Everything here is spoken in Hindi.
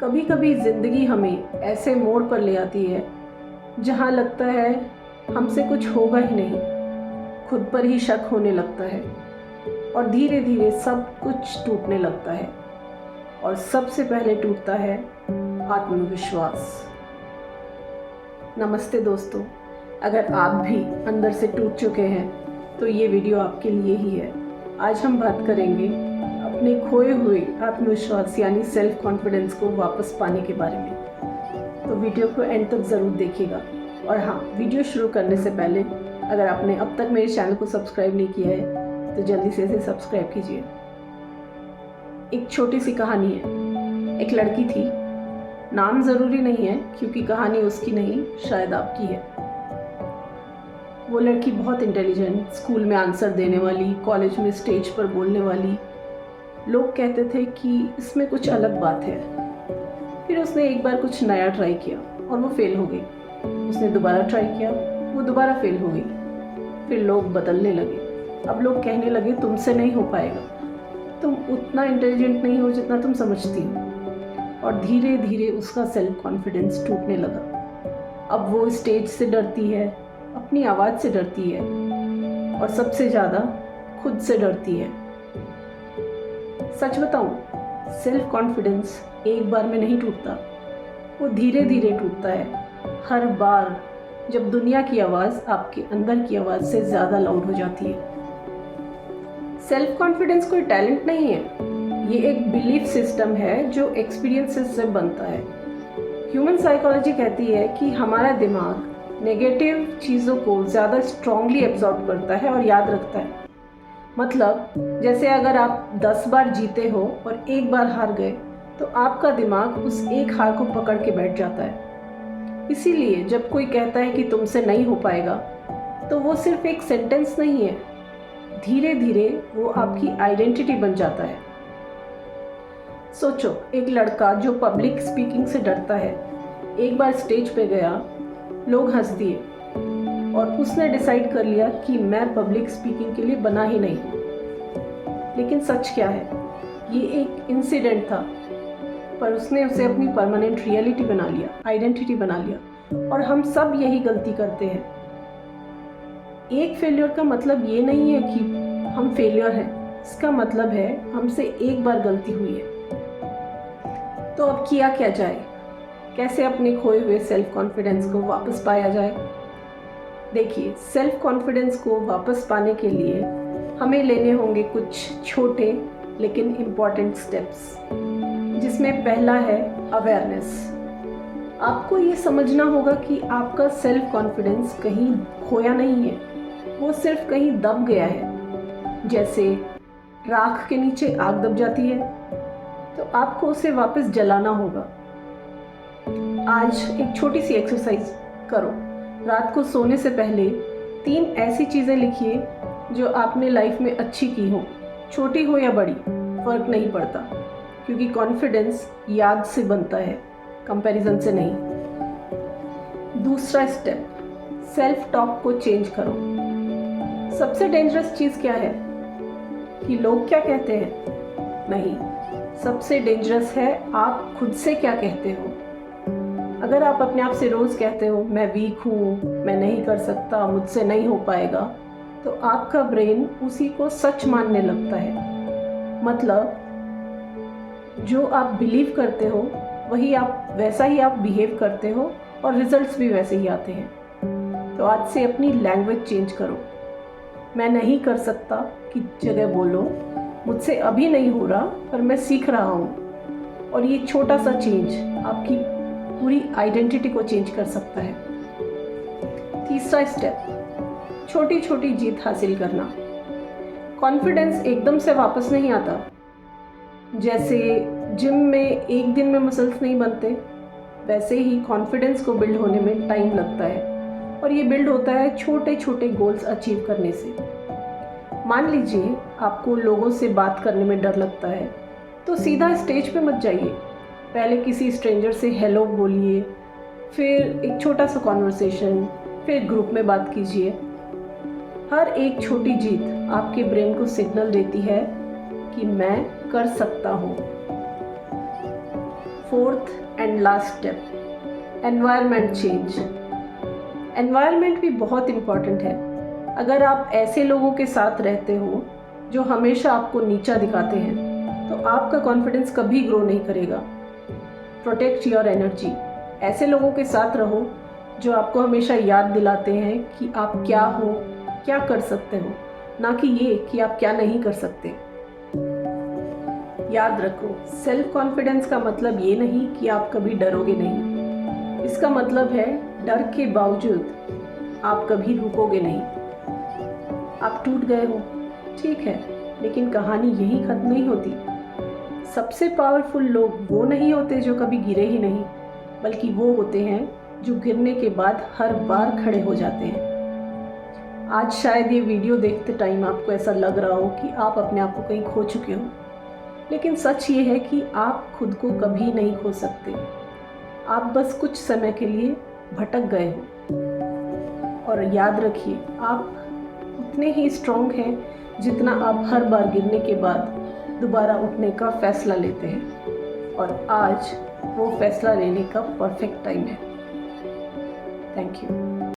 कभी कभी ज़िंदगी हमें ऐसे मोड़ पर ले आती है जहाँ लगता है हमसे कुछ होगा ही नहीं, खुद पर ही शक होने लगता है और धीरे धीरे सब कुछ टूटने लगता है। और सबसे पहले टूटता है आत्मविश्वास। नमस्ते दोस्तों, अगर आप भी अंदर से टूट चुके हैं तो ये वीडियो आपके लिए ही है। आज हम बात करेंगे अपने खोए हुए आत्मविश्वास यानी सेल्फ कॉन्फिडेंस को वापस पाने के बारे में। तो वीडियो को एंड तक ज़रूर देखिएगा। और हाँ, वीडियो शुरू करने से पहले अगर आपने अब तक मेरे चैनल को सब्सक्राइब नहीं किया है तो जल्दी से इसे सब्सक्राइब कीजिए। एक छोटी सी कहानी है। एक लड़की थी, नाम ज़रूरी नहीं है क्योंकि कहानी उसकी नहीं, शायद आपकी है। वो लड़की बहुत इंटेलिजेंट, स्कूल में आंसर देने वाली, कॉलेज में स्टेज पर बोलने वाली। लोग कहते थे कि इसमें कुछ अलग बात है। फिर उसने एक बार कुछ नया ट्राई किया और वो फेल हो गई। उसने दोबारा ट्राई किया, वो दोबारा फेल हो गई। फिर लोग बदलने लगे। अब लोग कहने लगे तुमसे नहीं हो पाएगा, तुम उतना इंटेलिजेंट नहीं हो जितना तुम समझती हो। और धीरे धीरे उसका सेल्फ कॉन्फिडेंस टूटने लगा। अब वो स्टेज से डरती है, अपनी आवाज़ से डरती है और सबसे ज़्यादा खुद से डरती है। सच बताऊं, सेल्फ कॉन्फिडेंस एक बार में नहीं टूटता, वो धीरे धीरे टूटता है। हर बार जब दुनिया की आवाज़ आपके अंदर की आवाज़ से ज़्यादा लाउड हो जाती है। सेल्फ कॉन्फिडेंस कोई टैलेंट नहीं है, ये एक बिलीफ सिस्टम है जो एक्सपीरियंसेस से बनता है। ह्यूमन साइकोलॉजी कहती है कि हमारा दिमाग नेगेटिव चीज़ों को ज़्यादा स्ट्रांगली एब्जॉर्ब करता है और याद रखता है। मतलब जैसे अगर आप 10 बार जीते हो और एक बार हार गए तो आपका दिमाग उस एक हार को पकड़ के बैठ जाता है। इसीलिए जब कोई कहता है कि तुमसे नहीं हो पाएगा तो वो सिर्फ एक सेंटेंस नहीं है, धीरे धीरे वो आपकी आइडेंटिटी बन जाता है। सोचो, एक लड़का जो पब्लिक स्पीकिंग से डरता है, एक बार स्टेज पे गया, लोग हंस दिए और उसने डिसाइड कर लिया कि मैं पब्लिक स्पीकिंग के लिए बना ही नहीं। लेकिन सच क्या है, ये एक इंसिडेंट था, पर उसने उसे अपनी परमानेंट रियलिटी बना लिया, आइडेंटिटी बना लिया। और हम सब यही गलती करते हैं। एक फेलियर का मतलब ये नहीं है कि हम फेलियर हैं, इसका मतलब है हमसे एक बार गलती हुई है। तो अब किया क्या जाए, कैसे अपने खोए हुए सेल्फ कॉन्फिडेंस को वापस पाया जाए? देखिए, सेल्फ कॉन्फिडेंस को वापस पाने के लिए हमें लेने होंगे कुछ छोटे लेकिन इम्पॉर्टेंट स्टेप्स, जिसमें पहला है अवेयरनेस। आपको ये समझना होगा कि आपका सेल्फ कॉन्फिडेंस कहीं खोया नहीं है, वो सिर्फ कहीं दब गया है। जैसे राख के नीचे आग दब जाती है तो आपको उसे वापस जलाना होगा। आज एक छोटी सी एक्सरसाइज करो। रात को सोने से पहले 3 ऐसी चीज़ें लिखिए जो आपने लाइफ में अच्छी की हो, छोटी हो या बड़ी, फर्क नहीं पड़ता, क्योंकि कॉन्फिडेंस याद से बनता है, कंपैरिजन से नहीं। दूसरा स्टेप, सेल्फ टॉक को चेंज करो। सबसे डेंजरस चीज़ क्या है कि लोग क्या कहते हैं? नहीं, सबसे डेंजरस है आप खुद से क्या कहते हो। अगर आप अपने आप से रोज़ कहते हो मैं वीक हूँ, मैं नहीं कर सकता, मुझसे नहीं हो पाएगा, तो आपका ब्रेन उसी को सच मानने लगता है। मतलब जो आप बिलीव करते हो वैसा ही आप बिहेव करते हो और रिजल्ट्स भी वैसे ही आते हैं। तो आज से अपनी लैंग्वेज चेंज करो। मैं नहीं कर सकता की जगह बोलो मुझसे अभी नहीं हो रहा पर मैं सीख रहा हूँ। और ये छोटा सा चेंज आपकी पूरी आइडेंटिटी को चेंज कर सकता है। तीसरा स्टेप, छोटी छोटी जीत हासिल करना। कॉन्फिडेंस एकदम से वापस नहीं आता। जैसे जिम में एक दिन में मसल्स नहीं बनते, वैसे ही कॉन्फिडेंस को बिल्ड होने में टाइम लगता है। और ये बिल्ड होता है छोटे छोटे गोल्स अचीव करने से। मान लीजिए आपको लोगों से बात करने में डर लगता है, तो सीधा स्टेज पे मत जाइए। पहले किसी स्ट्रेंजर से हेलो बोलिए, फिर एक छोटा सा कॉन्वर्सेशन, फिर ग्रुप में बात कीजिए। हर एक छोटी जीत आपके ब्रेन को सिग्नल देती है कि मैं कर सकता हूँ। Fourth and last step, environment change. Environment भी बहुत इम्पॉर्टेंट है। अगर आप ऐसे लोगों के साथ रहते हो जो हमेशा आपको नीचा दिखाते हैं तो आपका कॉन्फिडेंस कभी ग्रो नहीं करेगा। Protect your energy. ऐसे लोगों के साथ रहो जो आपको हमेशा याद दिलाते हैं कि आप क्या हो, क्या कर सकते हो, ना कि ये कि आप क्या नहीं कर सकते। याद रखो, सेल्फ कॉन्फिडेंस का मतलब ये नहीं कि आप कभी डरोगे नहीं। इसका मतलब है डर के बावजूद आप कभी रुकोगे नहीं। आप टूट गए हो, ठीक है, लेकिन कहानी यही खत्म नहीं होती। सबसे पावरफुल लोग वो नहीं होते जो कभी गिरे ही नहीं, बल्कि वो होते हैं जो गिरने के बाद हर बार खड़े हो जाते हैं। आज शायद ये वीडियो देखते टाइम आपको ऐसा लग रहा हो कि आप अपने आप को कहीं खो चुके हो, लेकिन सच ये है कि आप खुद को कभी नहीं खो सकते। आप बस कुछ समय के लिए भटक गए हो। और याद रखिए, आप उतने ही स्ट्रॉन्ग हैं जितना आप हर बार गिरने के बाद दोबारा उठने का फैसला लेते हैं। और आज वो फैसला लेने का परफेक्ट टाइम है। Thank you.